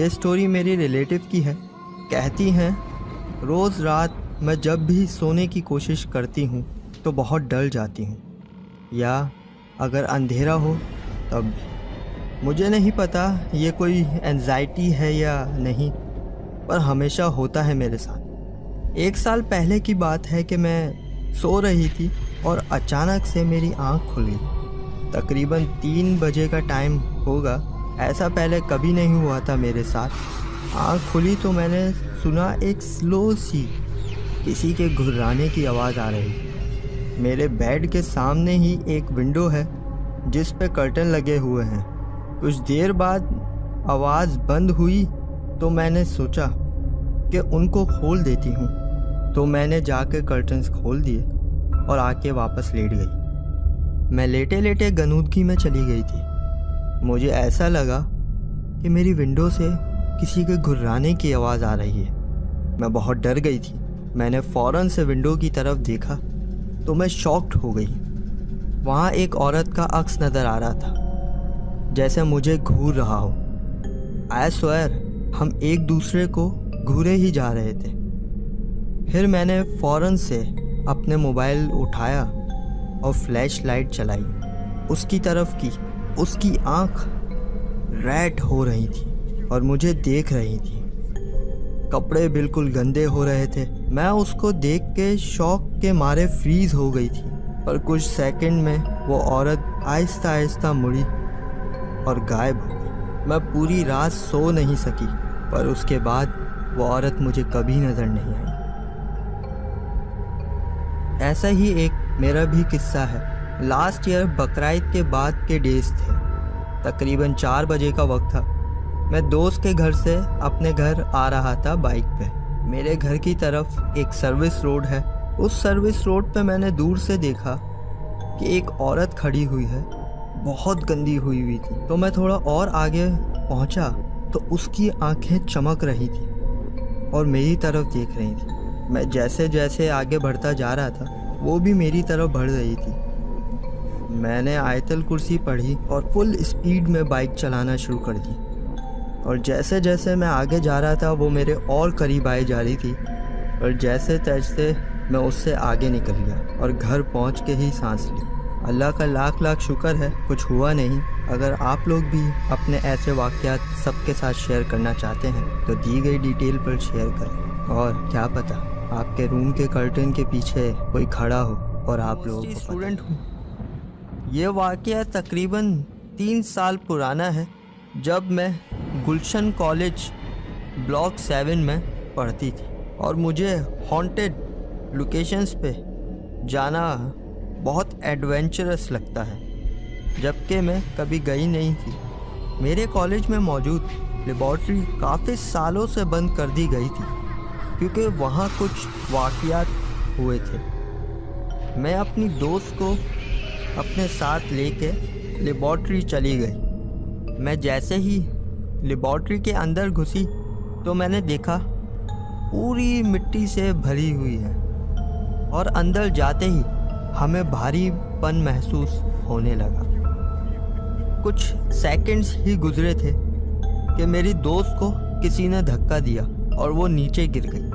یہ سٹوری میری ریلیٹیو کی ہے. کہتی ہیں روز رات میں جب بھی سونے کی کوشش کرتی ہوں تو بہت ڈر جاتی ہوں, یا اگر اندھیرا ہو تب بھی. مجھے نہیں پتا یہ کوئی انزائٹی ہے یا نہیں, پر ہمیشہ ہوتا ہے میرے ساتھ. 1 سال پہلے کی بات ہے کہ میں سو رہی تھی اور اچانک سے میری آنکھ کھل گئی. تقریباً 3 بجے کا ٹائم ہوگا. ایسا پہلے کبھی نہیں ہوا تھا میرے ساتھ. آنکھ کھلی تو میں نے سنا ایک سلو سی کسی کے گھرانے کی آواز آ رہی تھی. میرے بیڈ کے سامنے ہی ایک ونڈو ہے جس پہ کرٹن لگے ہوئے ہیں. کچھ دیر بعد آواز بند ہوئی تو میں نے سوچا کہ ان کو کھول دیتی ہوں, تو میں نے جا کے کرٹنز کھول دیے اور آ کے واپس لیٹ گئی. میں لیٹے لیٹے غنودگی میں چلی گئی تھی. مجھے ایسا لگا کہ میری ونڈو سے کسی کے گھرانے کی آواز آ رہی ہے. میں بہت ڈر گئی تھی. میں نے فوراً سے ونڈو کی طرف دیکھا تو میں شاکڈ ہو گئی. وہاں ایک عورت کا عکس نظر آ رہا تھا جیسے مجھے گھور رہا ہو. آئی سوئر ہم ایک دوسرے کو گھورے ہی جا رہے تھے. پھر میں نے فوراً سے اپنے موبائل اٹھایا اور فلیش لائٹ چلائی. اس کی طرف کی. اس کی آنکھ ریڈ ہو رہی تھی اور مجھے دیکھ رہی تھی. کپڑے بالکل گندے ہو رہے تھے. میں اس کو دیکھ کے شوق کے مارے فریز ہو گئی تھی. پر کچھ سیکنڈ میں وہ عورت آہستہ آہستہ مڑی اور غائب ہو گئی. میں پوری رات سو نہیں سکی, پر اس کے بعد وہ عورت مجھے کبھی نظر نہیں آئی. ایسا ہی ایک میرا بھی قصہ ہے. لاسٹ ایئر بقرعید کے بعد کے ڈیز تھے. تقریباً 4 بجے کا وقت تھا. میں دوست کے گھر سے اپنے گھر آ رہا تھا بائک پہ. میرے گھر کی طرف ایک سروس روڈ ہے. اس سروس روڈ پہ میں نے دور سے دیکھا کہ ایک عورت کھڑی ہوئی ہے, بہت گندی ہوئی تھی. تو میں تھوڑا اور آگے پہنچا تو اس کی آنکھیں چمک رہی تھیں اور میری طرف دیکھ رہی تھی. میں جیسے جیسے آگے بڑھتا جا رہا تھا وہ بھی میری طرف بڑھ رہی تھی. میں نے آیت الکرسی پڑھی اور فل اسپیڈ میں بائک چلانا شروع کر دی. اور جیسے جیسے میں آگے جا رہا تھا وہ میرے اور قریب آئی جا رہی تھی, اور جیسے تیسے میں اس سے آگے نکل گیا اور گھر پہنچ کے ہی سانس لی. اللہ کا لاکھ لاکھ شکر ہے کچھ ہوا نہیں. اگر آپ لوگ بھی اپنے ایسے واقعات سب کے ساتھ شیئر کرنا چاہتے ہیں تو دی گئی ڈیٹیل پر شیئر کریں. اور کیا پتہ آپ کے روم کے کرٹن کے پیچھے کوئی کھڑا ہو اور آپ لوگوں کو اسٹوڈنٹ ہوں. یہ واقعہ تقریباً 3 سال پرانا ہے, جب میں گلشن کالج بلاک 7 میں پڑھتی تھی. اور مجھے ہانٹڈ لوکیشنز پہ جانا بہت ایڈونچرس لگتا ہے, جبکہ میں کبھی گئی نہیں تھی. میرے کالج میں موجود لیبارٹری کافی سالوں سے بند کر دی گئی تھی کیونکہ وہاں کچھ واقعات ہوئے تھے. میں اپنی دوست کو اپنے ساتھ لے کے لیبارٹری چلی گئی. میں جیسے ہی لیبارٹری کے اندر گھسی تو میں نے دیکھا پوری مٹی سے بھری ہوئی ہے, اور اندر جاتے ہی ہمیں بھاری پن محسوس ہونے لگا. کچھ سیکنڈز ہی گزرے تھے کہ میری دوست کو کسی نے دھکا دیا اور وہ نیچے گر گئی.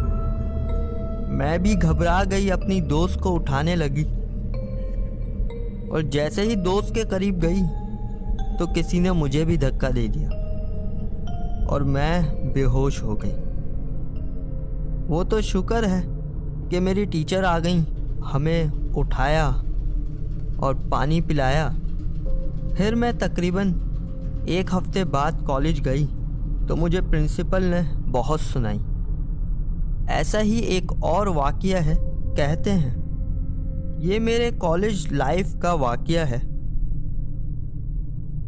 میں بھی گھبرا گئی, اپنی دوست کو اٹھانے لگی, اور جیسے ہی دوست کے قریب گئی تو کسی نے مجھے بھی دھکا دے دیا اور میں بے ہوش ہو گئی. وہ تو شکر ہے کہ میری ٹیچر آ گئیں, ہمیں اٹھایا اور پانی پلایا. پھر میں تقریباً 1 ہفتے بعد کالج گئی تو مجھے پرنسپل نے بہت سنائی. ایسا ہی ایک اور واقعہ ہے. کہتے ہیں یہ میرے کالج لائف کا واقعہ ہے.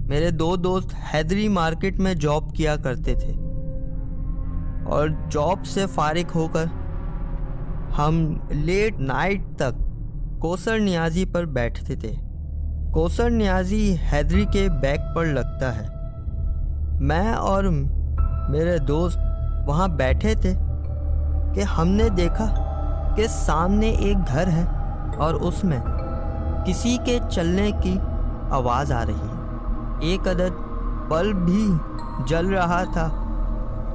میرے 2 دوست حیدری مارکیٹ میں جاب کیا کرتے تھے, اور جاب سے فارغ ہو کر ہم لیٹ نائٹ تک کوثر نیازی پر بیٹھتے تھے. کوثر نیازی حیدری کے بیک پر لگتا ہے. میں اور میرے دوست وہاں بیٹھے تھے کہ ہم نے دیکھا کہ سامنے ایک گھر ہے اور اس میں کسی کے چلنے کی آواز آ رہی ہے. ایک عدد بلب بھی جل رہا تھا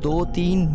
2-3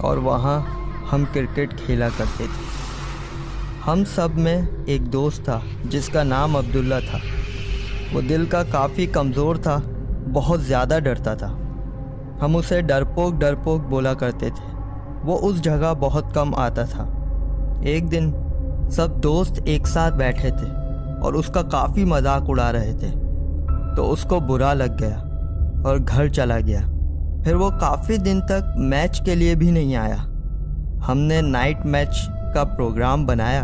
اور وہاں ہم کرکٹ کھیلا کرتے تھے۔ ہم سب میں ایک دوست تھا جس کا نام عبداللہ تھا۔ وہ دل کا کافی کمزور تھا، بہت زیادہ ڈرتا تھا۔ ہم اسے ڈرپوک بولا کرتے تھے۔ وہ اس جگہ بہت کم آتا تھا۔ ایک دن سب دوست ایک ساتھ بیٹھے تھے اور اس کا کافی مذاق اڑا رہے تھے، تو اس کو برا لگ گیا اور گھر چلا گیا۔ پھر وہ کافی دن تک میچ کے لیے بھی نہیں آیا۔ ہم نے نائٹ میچ کا پروگرام بنایا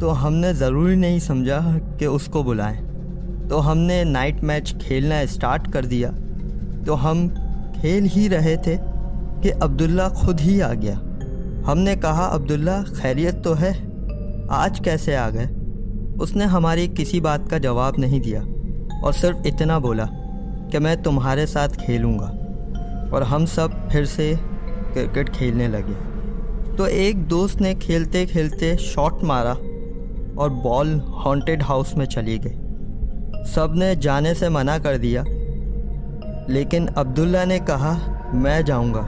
تو ہم نے ضروری نہیں سمجھا کہ اس کو بلائیں، تو ہم نے نائٹ میچ کھیلنا اسٹارٹ کر دیا۔ تو ہم کھیل ہی رہے تھے کہ عبداللہ خود ہی آ گیا۔ ہم نے کہا، عبداللہ خیریت تو ہے؟ آج کیسے آ گئے؟ اس نے ہماری کسی بات کا جواب نہیں دیا اور صرف اتنا بولا کہ میں تمہارے ساتھ کھیلوں گا، اور ہم سب پھر سے کرکٹ کھیلنے لگے۔ تو ایک دوست نے کھیلتے کھیلتے شاٹ مارا اور بال ہانٹڈ ہاؤس میں چلی گئی۔ سب نے جانے سے منع کر دیا، لیکن عبداللہ نے کہا میں جاؤں گا۔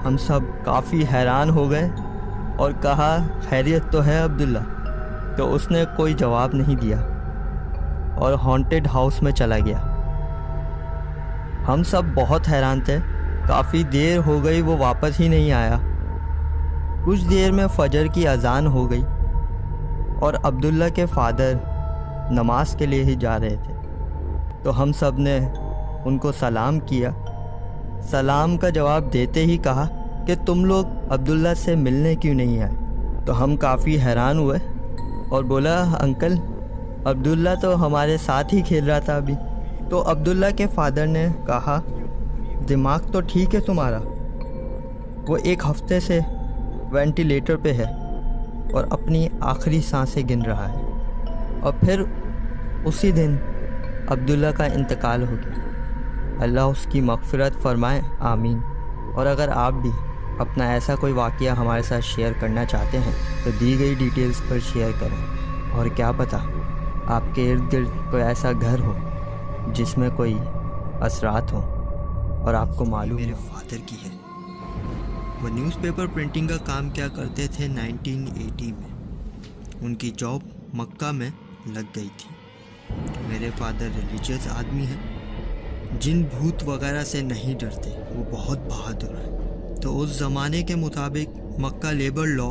ہم سب کافی حیران ہو گئے اور کہا، خیریت تو ہے عبداللہ؟ تو اس نے کوئی جواب نہیں دیا اور ہانٹڈ ہاؤس میں چلا گیا۔ ہم سب بہت حیران تھے، کافی دیر ہو گئی وہ واپس ہی نہیں آیا۔ کچھ دیر میں فجر کی اذان ہو گئی اور عبداللہ کے فادر نماز کے لیے ہی جا رہے تھے، تو ہم سب نے ان کو سلام کیا۔ سلام کا جواب دیتے ہی کہا کہ تم لوگ عبداللہ سے ملنے کیوں نہیں آئے؟ تو ہم کافی حیران ہوئے اور بولا، انکل عبداللہ تو ہمارے ساتھ ہی کھیل رہا تھا ابھی۔ تو عبداللہ کے فادر نے کہا، دماغ تو ٹھیک ہے تمہارا؟ وہ ایک ہفتے سے وینٹیلیٹر پہ ہے اور اپنی آخری سانسیں گن رہا ہے۔ اور پھر اسی دن عبداللہ کا انتقال ہو گیا۔ اللہ اس کی مغفرت فرمائے، آمین۔ اور اگر آپ بھی اپنا ایسا کوئی واقعہ ہمارے ساتھ شیئر کرنا چاہتے ہیں تو دی گئی ڈیٹیلز پر شیئر کریں، اور کیا پتہ آپ کے ارد گرد کوئی ایسا گھر ہو جس میں کوئی اثرات ہوں اور آپ کو معلوم میرے فادر کی ہے۔ وہ نیوز پیپر پرنٹنگ کا کام کیا کرتے تھے 1980 میں۔ ان کی جاب مکہ میں لگ گئی تھی۔ میرے فادر ریلیجیس آدمی ہیں، جن بھوت وغیرہ سے نہیں ڈرتے، وہ بہت بہادر ہیں۔ تو اس زمانے کے مطابق، مکہ لیبر لا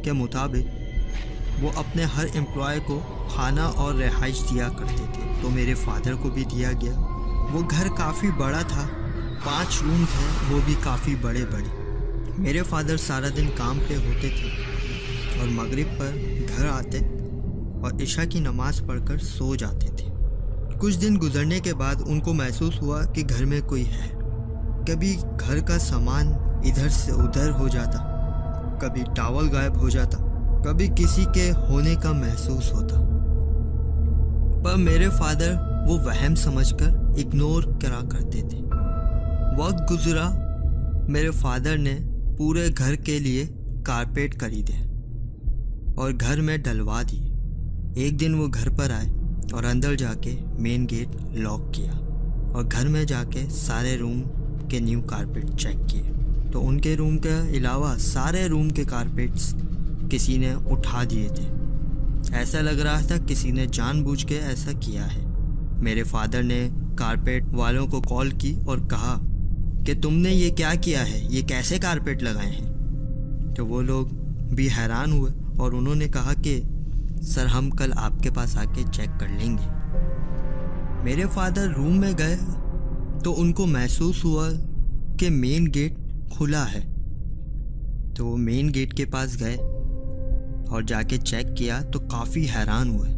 کے مطابق، وہ اپنے ہر امپلائی کو کھانا اور رہائش دیا کرتے تھے، تو میرے فادر کو بھی دیا گیا۔ وہ گھر کافی بڑا تھا، 5 روم تھے، وہ بھی کافی بڑے بڑے۔ میرے فادر سارا دن کام پہ ہوتے تھے اور مغرب پر گھر آتے اور عشاء کی نماز پڑھ کر سو جاتے تھے۔ کچھ دن گزرنے کے بعد ان کو محسوس ہوا کہ گھر میں کوئی ہے۔ کبھی گھر کا سامان ادھر سے ادھر ہو جاتا، کبھی ٹاول غائب ہو جاتا، کبھی کسی کے ہونے کا محسوس ہوتا۔ پر میرے فادر وہ وہم سمجھ کر اگنور کرا کرتے تھے۔ وقت گزرا، میرے فادر نے پورے گھر کے لیے کارپیٹ خریدے اور گھر میں ڈلوا دیے۔ ایک دن وہ گھر پر آئے اور اندر جا کے مین گیٹ لاک کیا اور گھر میں جا کے سارے روم کے نیو کارپیٹ چیک کیے، تو ان کے روم کے علاوہ سارے روم کے کارپیٹس کسی نے اٹھا دیے تھے۔ ایسا لگ رہا تھا کسی نے جان بوجھ کے ایسا کیا ہے۔ میرے فادر نے کارپیٹ والوں کو کال کی اور کہا کہ تم نے یہ کیا کیا ہے، یہ کیسے کارپیٹ لگائے ہیں؟ تو وہ لوگ بھی حیران ہوئے اور انہوں نے کہا کہ سر ہم کل آپ کے پاس آ کے چیک کر لیں گے۔ میرے فادر روم میں گئے تو ان کو محسوس ہوا کہ مین گیٹ کھلا ہے، تو وہ مین گیٹ کے پاس گئے اور جا کے چیک کیا تو کافی حیران ہوئے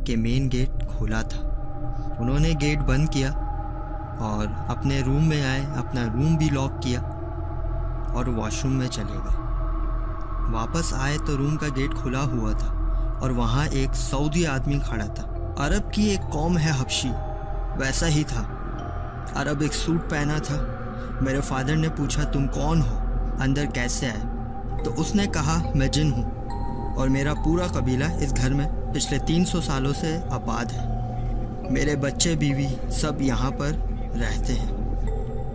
کہ مین گیٹ کھلا تھا۔ انہوں نے گیٹ بند کیا اور اپنے روم میں آئے، اپنا روم بھی لاک کیا اور واش روم میں چلے گئے۔ واپس آئے تو روم کا گیٹ کھلا ہوا تھا اور وہاں ایک سعودی آدمی کھڑا تھا۔ عرب کی ایک قوم ہے حبشی، ویسا ہی تھا۔ عرب ایک سوٹ پہنا تھا۔ میرے فادر نے پوچھا تم کون ہو، اندر کیسے آئے؟ تو اس نے کہا میں جن ہوں اور میرا پورا قبیلہ اس گھر میں پچھلے 300 سالوں سے آباد ہے۔ میرے بچے بیوی سب یہاں پر رہتے ہیں۔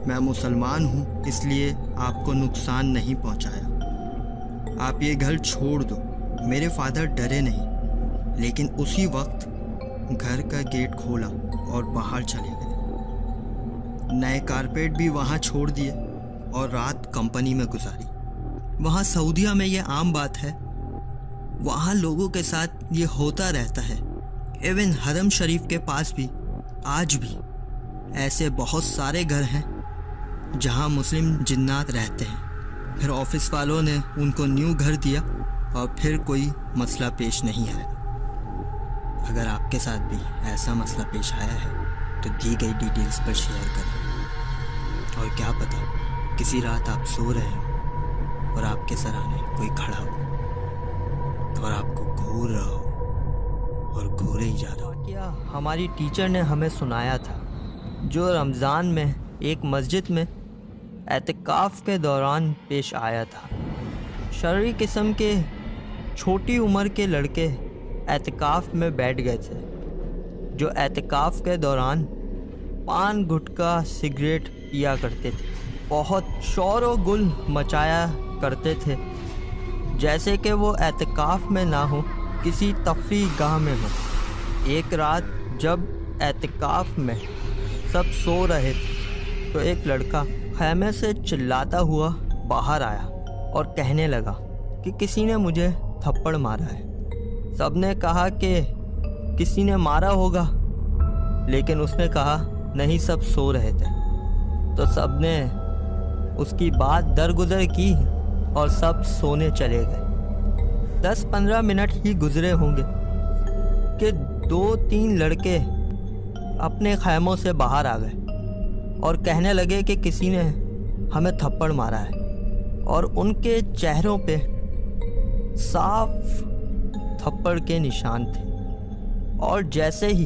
میں مسلمان ہوں، اس لیے آپ کو نقصان نہیں پہنچایا، آپ یہ گھر چھوڑ دو۔ میرے فادر ڈرے نہیں، لیکن اسی وقت گھر کا گیٹ کھولا اور باہر چلے گئے۔ نئے کارپیٹ بھی وہاں چھوڑ دیے اور رات کمپنی میں گزاری۔ وہاں سعودیہ میں یہ عام بات ہے، وہاں لوگوں کے ساتھ یہ ہوتا رہتا ہے۔ ایون حرم شریف کے پاس بھی آج بھی ایسے بہت سارے گھر ہیں جہاں مسلم جنات رہتے ہیں۔ پھر آفس والوں نے ان کو نیو گھر دیا اور پھر کوئی مسئلہ پیش نہیں آیا۔ اگر آپ کے ساتھ بھی ایسا مسئلہ پیش آیا ہے تو دی گئی ڈیٹیلز پر شیئر کریں، اور کیا پتہ کسی رات آپ سو رہے ہو اور آپ کے سرانے کوئی کھڑا ہو اور آپ کو گھور رہا ہو اور گھورے ہی جا رہا ہو۔ کیا ہماری ٹیچر نے ہمیں سنایا تھا، جو رمضان میں ایک مسجد میں اعتکاف کے دوران پیش آیا تھا۔ شرعی قسم کے چھوٹی عمر کے لڑکے اعتکاف میں بیٹھ گئے تھے، جو اعتکاف کے دوران پان گٹکا سگریٹ پیا کرتے تھے، بہت شور و گل مچایا کرتے تھے، جیسے کہ وہ اعتکاف میں نہ ہو، کسی تفریح گاہ میں ہو۔ ایک رات جب اعتکاف میں سب سو رہے تھے تو ایک لڑکا خیمے سے چلاتا ہوا باہر آیا اور کہنے لگا کہ کسی نے مجھے تھپڑ مارا ہے۔ سب نے کہا کہ کسی نے مارا ہوگا، لیکن اس نے کہا نہیں، سب سو رہے تھے۔ تو سب نے اس کی بات درگزر کی اور سب سونے چلے گئے۔ 10-15 منٹ ہی گزرے ہوں گے کہ 2-3 لڑکے اپنے خیموں سے باہر آ گئے اور کہنے لگے کہ کسی نے ہمیں تھپڑ مارا ہے، اور ان کے چہروں پہ صاف تھپڑ کے نشان تھے۔ اور جیسے ہی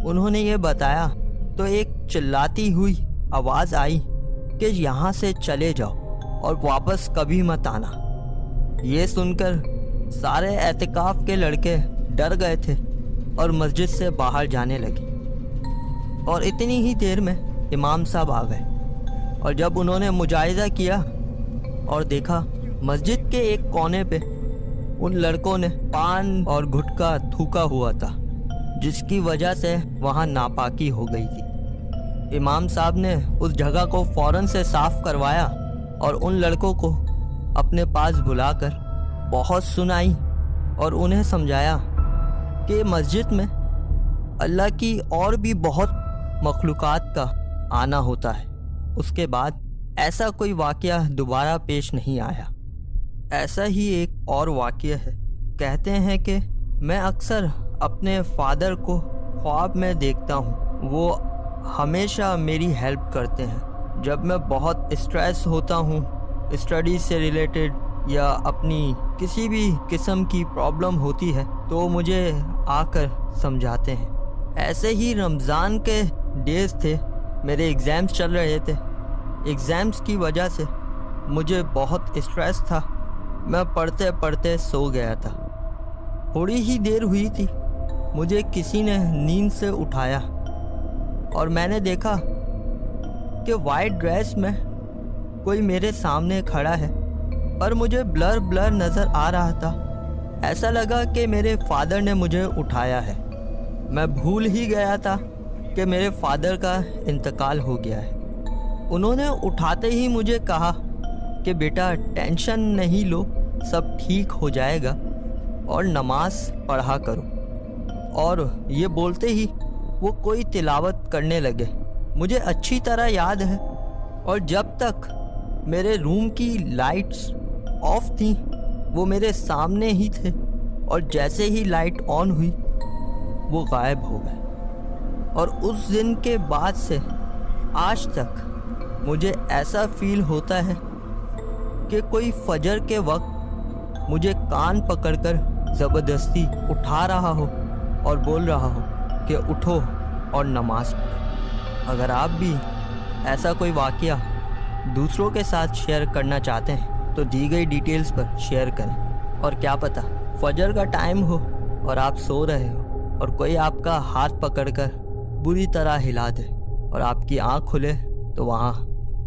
انہوں نے یہ بتایا تو ایک چلاتی ہوئی آواز آئی کہ یہاں سے چلے جاؤ اور واپس کبھی مت آنا۔ یہ سن کر سارے اعتکاف کے لڑکے ڈر گئے تھے اور مسجد سے باہر جانے لگے، اور اتنی ہی دیر میں امام صاحب آ گئے، اور جب انہوں نے مجاہدہ کیا اور دیکھا مسجد کے ایک کونے پہ ان لڑکوں نے پان اور گٹکا تھوکا ہوا تھا، جس کی وجہ سے وہاں ناپاکی ہو گئی تھی۔ امام صاحب نے اس جگہ کو فوراً سے صاف کروایا اور ان لڑکوں کو اپنے پاس بلا کر بہت سنائی اور انہیں سمجھایا کہ مسجد میں اللہ کی اور بھی بہت مخلوقات کا آنا ہوتا ہے۔ اس کے بعد ایسا کوئی واقعہ دوبارہ پیش نہیں آیا۔ ایسا ہی ایک اور واقعہ ہے۔ کہتے ہیں کہ میں اکثر اپنے فادر کو خواب میں دیکھتا ہوں، وہ ہمیشہ میری ہیلپ کرتے ہیں۔ جب میں بہت اسٹریس ہوتا ہوں اسٹڈیز سے ریلیٹڈ یا اپنی کسی بھی قسم کی پرابلم ہوتی ہے تو وہ مجھے آ کر سمجھاتے ہیں۔ ایسے ہی رمضان کے ڈیز تھے، میرے ایگزامز چل رہے تھے۔ ایگزامز کی وجہ سے مجھے بہت اسٹریس تھا، میں پڑھتے پڑھتے سو گیا تھا۔ تھوڑی ہی دیر ہوئی تھی، مجھے کسی نے نیند سے اٹھایا اور میں نے دیکھا کہ وائٹ ڈریس میں کوئی میرے سامنے کھڑا ہے، پر مجھے بلر نظر آ رہا تھا۔ ایسا لگا کہ میرے فادر نے مجھے اٹھایا ہے۔ میں بھول ہی گیا تھا کہ میرے فادر کا انتقال ہو گیا ہے۔ انہوں نے اٹھاتے ہی مجھے کہا کہ بیٹا ٹینشن نہیں لو، سب ٹھیک ہو جائے گا اور نماز پڑھا کرو، اور یہ بولتے ہی وہ کوئی تلاوت کرنے لگے۔ مجھے اچھی طرح یاد ہے، اور جب تک میرے روم کی لائٹس آف تھیں وہ میرے سامنے ہی تھے، اور جیسے ہی لائٹ آن ہوئی وہ غائب ہو گئے۔ اور اس دن کے بعد سے آج تک مجھے ایسا فیل ہوتا ہے کہ کوئی فجر کے وقت مجھے کان پکڑ کر زبردستی اٹھا رہا ہو اور بول رہا ہو کہ اٹھو اور نماز پڑھو۔ اگر آپ بھی ایسا کوئی واقعہ دوسروں کے ساتھ شیئر کرنا چاہتے ہیں تو دی گئی ڈیٹیلز پر شیئر کریں، اور کیا پتہ فجر کا ٹائم ہو اور آپ سو رہے ہو اور کوئی آپ کا ہاتھ پکڑ کر بری طرح ہلا دے اور آپ کی آنکھ کھلے تو وہاں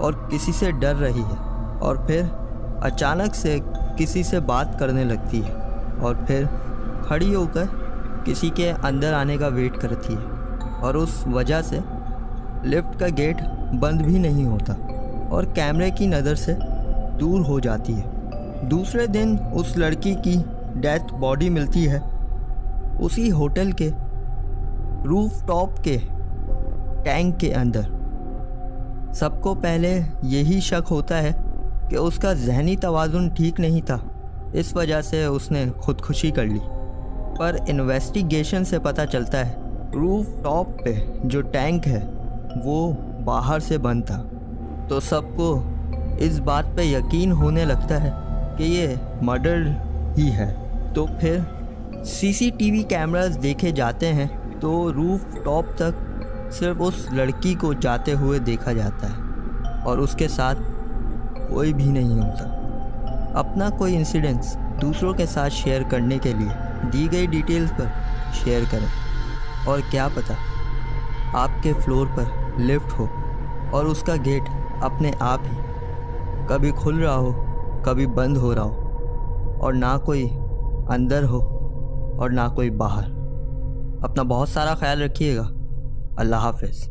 اور کسی سے ڈر رہی ہے، اور پھر اچانک سے کسی سے بات کرنے لگتی ہے، اور پھر کھڑی ہو کر کسی کے اندر آنے کا ویٹ کرتی ہے، اور اس وجہ سے لفٹ کا گیٹ بند بھی نہیں ہوتا اور کیمرے کی نظر سے دور ہو جاتی ہے۔ دوسرے دن اس لڑکی کی ڈیتھ باڈی ملتی ہے اسی ہوٹل کے روف ٹاپ کے ٹینک کے اندر۔ سب کو پہلے یہی شک ہوتا ہے کہ اس کا ذہنی توازن ٹھیک نہیں تھا، اس وجہ سے اس نے خودکشی کر لی، پر انویسٹیگیشن سے پتہ چلتا ہے روف ٹاپ پہ جو ٹینک ہے وہ باہر سے بند تھا، تو سب کو اس بات پہ یقین ہونے لگتا ہے کہ یہ مرڈر ہی ہے۔ تو پھر سی سی ٹی وی کیمراز دیکھے جاتے ہیں تو روف ٹاپ تک صرف اس لڑکی کو جاتے ہوئے دیکھا جاتا ہے اور اس کے ساتھ کوئی بھی نہیں ہوتا۔ اپنا کوئی انسیڈنٹس دوسروں کے ساتھ شیئر کرنے کے لیے دی گئی ڈیٹیلز پر شیئر کریں، اور کیا پتہ آپ کے فلور پر لفٹ ہو اور اس کا گیٹ اپنے آپ ہی کبھی کھل رہا ہو کبھی بند ہو رہا ہو، اور نہ کوئی اندر ہو اور نہ کوئی باہر۔ اپنا بہت سارا خیال رکھیے گا۔ اللہ حافظ۔